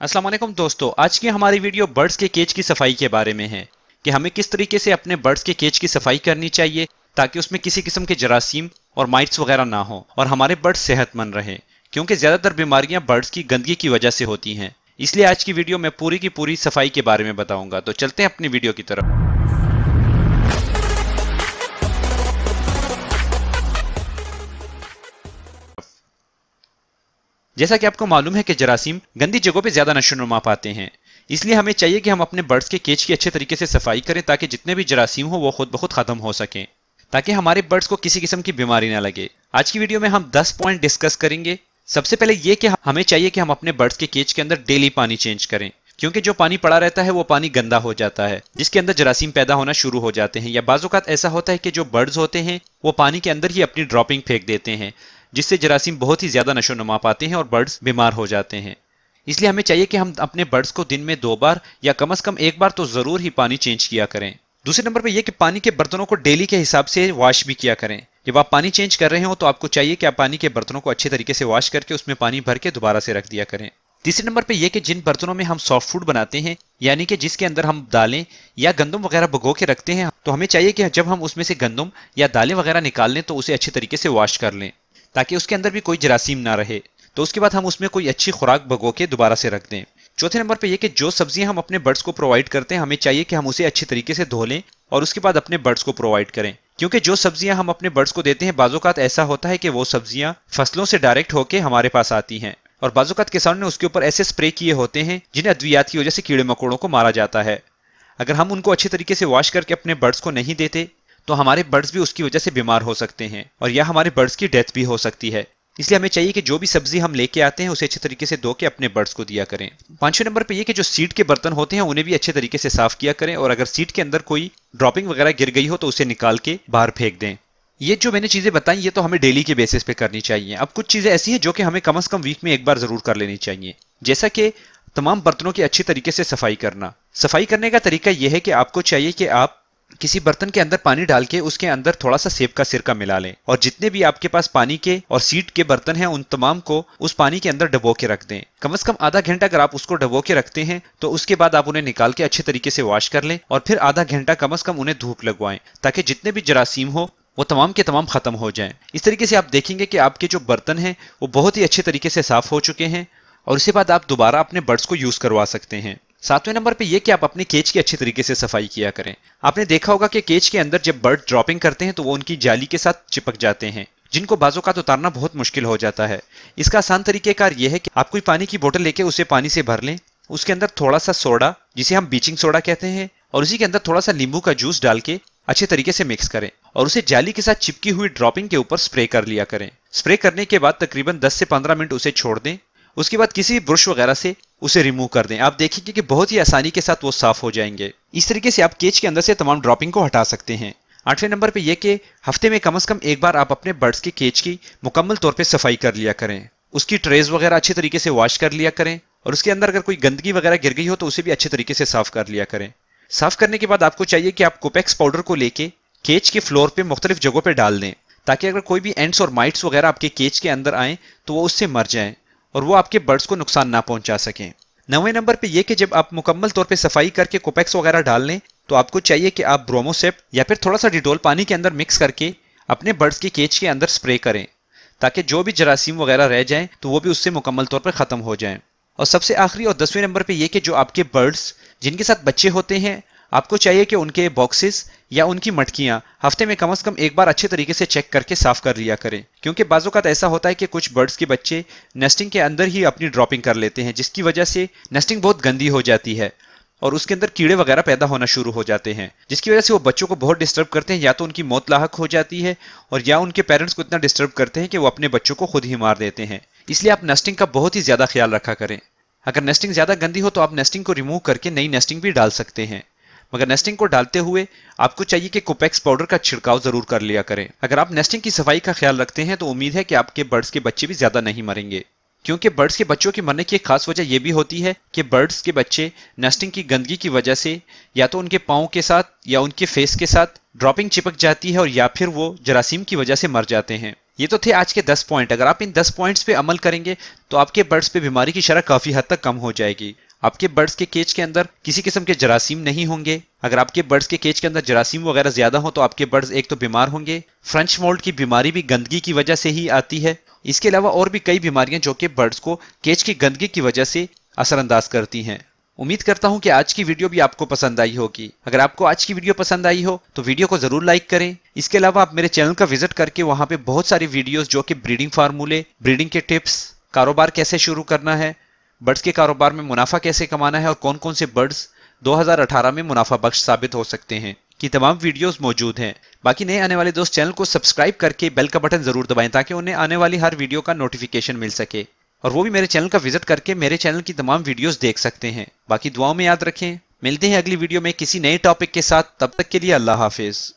अस्सलाम वालेकुम दोस्तों, आज की हमारी वीडियो बर्ड्स के केज की सफाई के बारे में है कि हमें किस तरीके से अपने बर्ड्स के केज की सफाई करनी चाहिए ताकि उसमें किसी किस्म के जरासीम और माइट्स वगैरह ना हो और हमारे बर्ड्स सेहतमंद रहें, क्योंकि ज्यादातर बीमारियां बर्ड्स की गंदगी की वजह से होती हैं। इसलिए आज की वीडियो में पूरी की पूरी सफाई के बारे में बताऊंगा। तो चलते हैं अपनी वीडियो की तरफ। जैसा कि आपको मालूम है कि जरासीम गंदी जगहों पे ज्यादा नशोनुमा पाते हैं, इसलिए हमें चाहिए कि हम अपने बर्ड्स के केज की अच्छे तरीके से सफाई करें ताकि जितने भी जरासीम हो वो खुद ब खुद खत्म हो सकें, ताकि हमारे बर्ड्स को किसी किस्म की बीमारी ना लगे। आज की वीडियो में हम 10 पॉइंट डिस्कस करेंगे। सबसे पहले ये कि हमें चाहिए कि हम अपने बर्ड्स के केज के अंदर डेली पानी चेंज करें, क्योंकि जो पानी पड़ा रहता है वो पानी गंदा हो जाता है, जिसके अंदर जरासीम पैदा होना शुरू हो जाते हैं। या बाज़-औक़ात ऐसा होता है कि जो बर्ड्स होते हैं वो पानी के अंदर ही अपनी ड्रॉपिंग फेंक देते हैं, जिससे जरासीम बहुत ही ज्यादा नशोनुमा पाते हैं और बर्ड्स बीमार हो जाते हैं। इसलिए हमें चाहिए कि हम अपने बर्ड्स को दिन में 2 बार या कम से कम 1 बार तो जरूर ही पानी चेंज किया करें। दूसरे नंबर पर यह कि पानी के बर्तनों को डेली के हिसाब से वॉश भी किया करें। जब आप पानी चेंज कर रहे हो तो आपको चाहिए कि आप पानी के बर्तनों को अच्छे तरीके से वॉश करके उसमें पानी भर के दोबारा से रख दिया करें। तीसरे नंबर पे यह कि जिन बर्तनों में हम सॉफ्ट फूड बनाते हैं, यानी कि जिसके अंदर हम दालें या गंदम वगैरह भिगो के रखते हैं, तो हमें चाहिए कि जब हम उसमें से गंदम या दालें वगैरह निकाल लें तो उसे अच्छे तरीके से वॉश कर लें ताकि उसके अंदर भी कोई जरासीम ना रहे। तो उसके बाद हम उसमें कोई अच्छी खुराक भगो के दोबारा से रख दें। चौथे नंबर पे यह कि जो सब्जियां हम अपने बर्ड्स को प्रोवाइड करते हैं, हमें चाहिए कि हम उसे अच्छे तरीके से धो लें और उसके बाद अपने बर्ड्स को प्रोवाइड करें, क्योंकि जो सब्जियां हम अपने बर्ड्स को देते हैं बाज़-औक़ात ऐसा होता है कि वो सब्जियां फसलों से डायरेक्ट होके हमारे पास आती हैं और बाज़-औक़ात किसानों ने उसके ऊपर ऐसे स्प्रे किए होते हैं जिन्हें अद्वियात की वजह से कीड़े मकोड़ों को मारा जाता है। अगर हम उनको अच्छे तरीके से वॉश करके अपने बर्ड्स को नहीं देते तो हमारे बर्ड्स भी उसकी वजह से बीमार हो सकते हैं और या हमारे बर्ड्स की डेथ भी हो सकती है। इसलिए हमें चाहिए कि जो भी सब्जी हम लेके आते हैं उसे अच्छे तरीके से धो के अपने बर्ड्स को दिया करें। 5वें नंबर पे ये कि जो सीड के बर्तन होते हैं उन्हें भी अच्छे तरीके से साफ किया करें और अगर सीड के अंदर कोई ड्रॉपिंग वगैरह गिर गई हो तो उसे निकाल के बाहर फेंक दें। ये जो मैंने चीजें बताई ये तो हमें डेली के बेसिस पे करनी चाहिए। अब कुछ चीजें ऐसी हैं जो कि हमें कम से कम वीक में 1 बार जरूर कर लेनी चाहिए, जैसा कि तमाम बर्तनों की अच्छी तरीके से सफाई करना। सफाई करने का तरीका यह है कि आपको चाहिए कि आप किसी बर्तन के अंदर पानी डाल के उसके अंदर थोड़ा सा सेब का सिरका मिला लें और जितने भी आपके पास पानी के और सीड के बर्तन हैं उन तमाम को उस पानी के अंदर डबो के रख दें। कम से कम आधा घंटा अगर आप उसको डबो के रखते हैं तो उसके बाद आप उन्हें निकाल के अच्छे तरीके से वॉश कर लें और फिर आधा घंटा कम से कम उन्हें धूप लगवाएं ताकि जितने भी जरासीम हो वो तमाम के तमाम खत्म हो जाएं। इस तरीके से आप देखेंगे कि आपके जो बर्तन हैं वो बहुत ही अच्छे तरीके से साफ हो चुके हैं और उसके बाद आप दोबारा अपने बर्ड्स को यूज करवा सकते हैं। 7वें नंबर पे ये कि आप अपने केज की अच्छी तरीके से सफाई किया करें। आपने देखा होगा कि केज के अंदर जब बर्ड ड्रॉपिंग करते हैं तो वो उनकी जाली के साथ चिपक जाते हैं, जिनको बाज़-औक़ात उतारना बहुत मुश्किल हो जाता है। इसका आसान तरीकेकार यह है कि आप कोई पानी की बोतल लेके उसे पानी से भर लें, उसके अंदर थोड़ा सा सोडा जिसे हम ब्लीचिंग सोडा कहते हैं और उसी के अंदर थोड़ा सा नींबू का जूस डाल के अच्छे तरीके से मिक्स करें और उसे जाली के साथ चिपकी हुई ड्रॉपिंग के ऊपर स्प्रे कर लिया करें। स्प्रे करने के बाद तकरीबन 10 से 15 मिनट उसे छोड़ दें। उसके बाद किसी ब्रश वगैरह से उसे रिमूव कर दें। आप देखेंगे कि बहुत ही आसानी के साथ वो साफ हो जाएंगे। इस तरीके से आप केज के अंदर से तमाम ड्रॉपिंग को हटा सकते हैं। 8वें नंबर पे यह कि हफ्ते में कम से कम 1 बार आप अपने बर्ड्स के केज की मुकम्मल तौर पे सफाई कर लिया करें। उसकी ट्रेज वगैरह अच्छे तरीके से वॉश कर लिया करें और उसके अंदर अगर कोई गंदगी वगैरह गिर गई हो तो उसे भी अच्छे तरीके से साफ कर लिया करें। साफ करने के बाद आपको चाहिए कि आप कोपेक्स पाउडर को लेके केज के फ्लोर पे मुख्तलिफ जगहों पे डाल दें ताकि अगर कोई भी एंड्स और माइट्स वगैरह आपके केज के अंदर आए तो वो उससे मर जाएं और वो आपके बर्ड्स को नुकसान ना पहुंचा सकें। 9वें नंबर पे ये कि जब आप मुकम्मल तौर पे सफाई करके कोपेक्स वगैरह डाल लें तो आपको चाहिए कि आप ब्रोमोसेप या फिर थोड़ा सा डिटोल पानी के अंदर मिक्स करके अपने बर्ड्स के केज के अंदर स्प्रे करें ताकि जो भी जरासीम वगैरह रह जाएं तो वो भी उससे मुकम्मल तौर पर खत्म हो जाएं। और सबसे आखिरी और 10वें नंबर पे ये कि जो आपके बर्ड्स जिनके साथ बच्चे होते हैं, आपको चाहिए कि उनके बॉक्सेस या उनकी मटकियां हफ्ते में कम से कम 1 बार अच्छे तरीके से चेक करके साफ कर लिया करें, क्योंकि बाज़-औक़ात ऐसा होता है कि कुछ बर्ड्स के बच्चे नेस्टिंग के अंदर ही अपनी ड्रॉपिंग कर लेते हैं, जिसकी वजह से नेस्टिंग बहुत गंदी हो जाती है और उसके अंदर कीड़े वगैरह पैदा होना शुरू हो जाते हैं, जिसकी वजह से वो बच्चों को बहुत डिस्टर्ब करते हैं। या तो उनकी मौत लाहक हो जाती है और या उनके पेरेंट्स को इतना डिस्टर्ब करते हैं कि वो अपने बच्चों को खुद ही मार देते हैं। इसलिए आप नेस्टिंग का बहुत ही ज्यादा ख्याल रखा करें। अगर नेस्टिंग ज्यादा गंदी हो तो आप नेस्टिंग को रिमूव करके नई नेस्टिंग भी डाल सकते हैं, मगर नेस्टिंग को डालते हुए आपको चाहिए कि कोपेक्स पाउडर का छिड़काव जरूर कर लिया करें। अगर आप नेस्टिंग की सफाई का ख्याल रखते हैं तो उम्मीद है कि आपके बर्ड्स के बच्चे भी ज्यादा नहीं मरेंगे, क्योंकि बर्ड्स के बच्चों के मरने की एक खास वजह यह भी होती है कि बर्ड्स के बच्चे नेस्टिंग की गंदगी की वजह से या तो उनके पाँव के साथ या उनके फेस के साथ ड्रॉपिंग चिपक जाती है और या फिर वो जरासीम की वजह से मर जाते हैं। یہ تو تھے آج کے 10 پوائنٹ. اگر آپ ان 10 پوائنٹس پہ عمل کریں گے تو آپ کے برڈز پہ بیماری کی شرح کافی حد تک کم ہو جائے گی. آپ کے برڈز کے کیج کے اندر کسی قسم کے جراثیم نہیں ہوں گے. اگر آپ کے برڈز کے کیج کے اندر جراثیم وغیرہ زیادہ ہوں تو آپ کے برڈز ایک تو بیمار ہوں گے. فرنچ مولڈ کی بیماری بھی گندگی کی وجہ سے ہی آتی ہے. اس کے علاوہ اور بھی کئی بیماریاں جو کہ برڈز کو کیج کی گندگی کی وجہ سے اثر انداز کرتی ہیں. امید کرتا ہوں کہ آج کی ویڈیو بھی آپ کو پسند آئی ہوگی. اگر آپ کو آج کی ویڈیو پسند آئی ہو تو ویڈیو کو ضرور لائک کریں. اس کے علاوہ آپ میرے چینل کا وزٹ کر کے وہاں پہ بہت ساری ویڈیوز جو کہ بریڈنگ فارمولے، بریڈنگ کے ٹپس، کاروبار کیسے شروع کرنا ہے، برڈز کے کاروبار میں منافع کیسے کمانا ہے اور کون کون سے برڈز 2018 میں منافع بخش ثابت ہو سکتے ہیں کی تمام ویڈیوز موجود ہیں. باقی نئے آنے والے دوست چینل کو سبسکرائب کر کے بیل کا بٹن ضرور دبائیں تاکہ انہیں آنے والی ہر ویڈیو کا نوٹیفیکیشن مل سکے، اور وہ بھی میرے چینل کا وزٹ کر کے میرے چینل کی تمام ویڈیوز دیکھ سکتے ہیں. باقی دعاؤں میں یاد رکھیں. ملتے ہیں اگلی ویڈیو میں کسی نئے ٹاپک کے ساتھ. تب تک کے لیے اللہ حافظ.